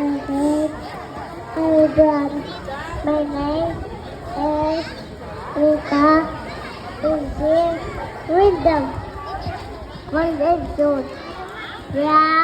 Okay. Everyone, my name is Rita. Is here with them. One day soon. Yeah.